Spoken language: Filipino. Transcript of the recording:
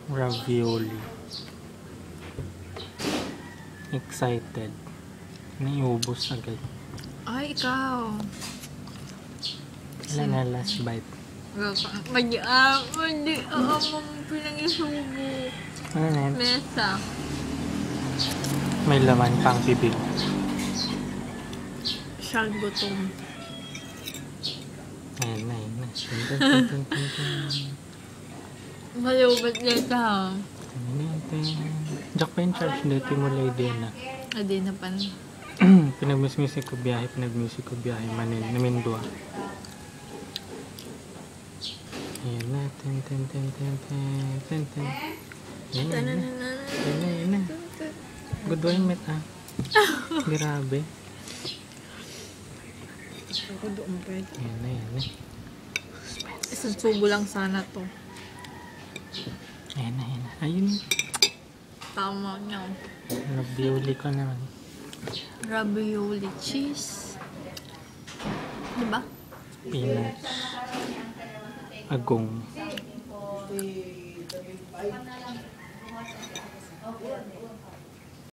Ravioli. Excited. Naiubos agad. Ay, ikaw. Wala na, last bite. Hindi mo pinag-isubo. Ano na yun? Mesa. May laman pang bibig. Siyang gutom. Ayan na, ayan na. Malubat nito. Jack pa yung charge dito mo lady na. Hindi na pan. Pinag-music ko biyahe, Namindua. Ayan na, ten. Ayan na. Good one, met ah. Grabe. Ako doon pwede. Ayan na. Isang subo lang sana to. Ayan na. Ayun. Tama niya. Ravioli ko naman. Ravioli cheese. Diba? Peanuts. Agong.